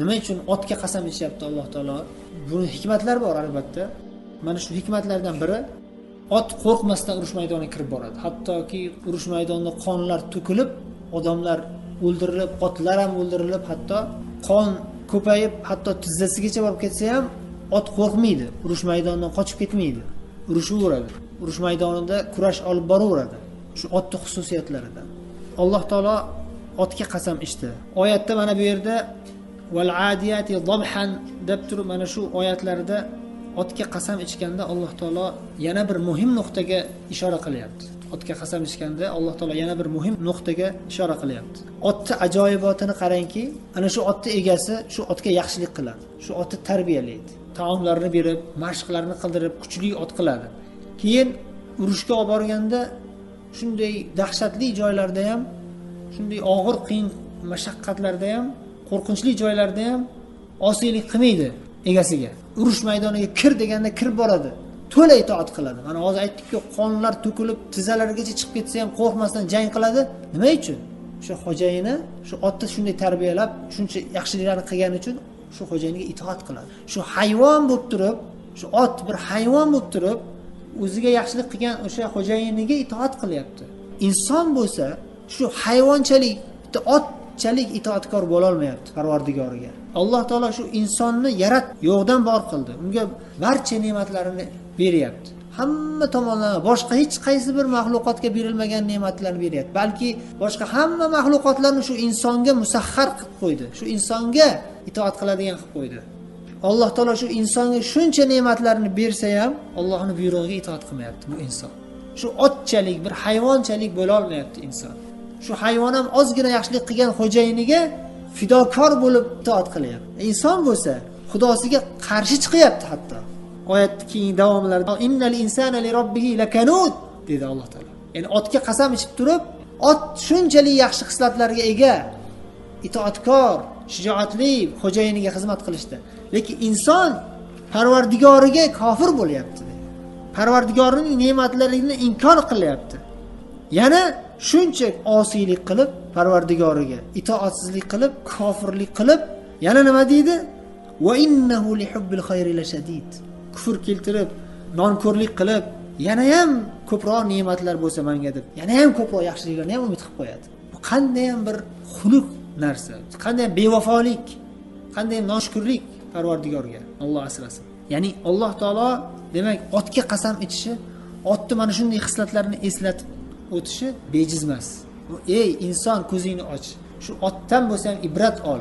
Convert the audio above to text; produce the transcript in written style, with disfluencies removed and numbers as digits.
Nima uchun otga qasam ichyapti Alloh taolo? Buni hikmatlar bor albatta. Mana shu hikmatlardan biri, ot qo'rqmasdan urush maydoniga kirib boradi. Hattoki urush maydonida qonlar to'kilib, odamlar o'ldirilib, otlar ham o'ldirilib, hatto qon ko'payib, hatto tizzasigacha borib ketsa ham ot qo'rqmaydi, urush maydonidan qochib ketmaydi, urushaveradi. Urush maydonida kurash olib boraveradi. Shu otning xususiyatlaridan. Alloh taolo otga qasam ichdi. Oyatda mana bu yerda val adiyati dabhan deb turib, mana shu oyatlarda otga qasam ichganda Alloh taolo yana bir muhim nuqtaga ishora qilyapti. Otga qasam ichganda Alloh taolo yana bir muhim nuqtaga ishora qilyapti. Otning ajoyibotini qarangki, ana shu otning egasi shu otga yaxshilik qiladi. Shu otni tarbiyalaydi. Taomlarni berib, mashqlarni qildirib, kuchli ot qiladi. Keyin urushga olib borganda shunday dahshatli joylarda ham, shunday og'ir, qiyin mashaqqatlarda ham, qo'rqinchli joylarda ham osiylik qilmaydi egasiga. Urush maydoniga kir deganda kirib boradi. To'la itoat qiladi. Mana hozir aytdik-ku, qonlar to'kilib, tizzalarigacha chiqib ketsa ham qo'rqmasdan jang qiladi. Nima uchun? Shu xo'jayini, shu otni shunday tarbiyalab, shuncha yaxshiliklarni qilgani uchun shu xo'jayiniga itoat qiladi. Shu hayvon bo'lib turib, shu ot bir hayvon bo'lib turib, o'ziga yaxshilik qilgan o'sha xo'jayiniga itoat qilyapti. Inson bo'lsa, shu hayvonchalik, otchalik itoatkor bo'la olmayapti Parvardigoriga. Alloh taolo shu insonni yo'qdan bor qildi. Unga barcha ne'matlarini beryapti. Hamma tomonlama boshqa hech qaysi bir mahluqotga berilmagan ne'matlarni beryapti. Balki boshqa hamma mahluqotlarni shu insonga musahhar qilib qo'ydi. Shu insonga itoat qiladigan qilib qo'ydi. Alloh taolo shu insonga shuncha ne'matlarni bersa ham, Allohning buyrug'iga itoat qilmayapti bu inson. Shu otchalik, bir hayvonchalik bo'la olmayapti inson. Shu hayvon ham ozgina yaxshilik qilgan xo'jayiniga fidokor bo'lib itoat qilyapti. Inson bo'lsa, Xudosiga qarshi chiqyapti hatto. Oyatning keyin davomlarida innal insana li robbihi lakanud dedi Alloh taolo. Ya'ni otga qasam ichib turib, ot shunchalik yaxshi xislatlarga ega, itoatkor, shijoatli xo'jayiniga xizmat qilishda. Lekin inson Parvardigoriga kofir bo'lyapti. Parvardigorining ne'matlarini inkor qilyapti. Yana shuncha osiylik qilib, Parvardigoriga itoatsizlik qilib, kofirlik qilib, yana nima deydi? Va innahu li hubbil khayri lashadid. Kufr keltirib, nonko'rlik qilib, yana ham ko'proq ne'matlar bo'lsa menga deb, yana ham ko'proq yaxshiliklarni ham umid qilib qo'yadi. Bu qanday ham bir xuluq narsa, qanday bevafolik, qanday noshukrlik Parvardigorga. Alloh asrasin. Ya'ni Alloh taolo demak otga qasam ichishi, otni mana shunday xislatlarni eslatib o'tishi bejiz emas. Ey inson, ko'zingni och. Shu otdan bo'lsa ham ibrat ol.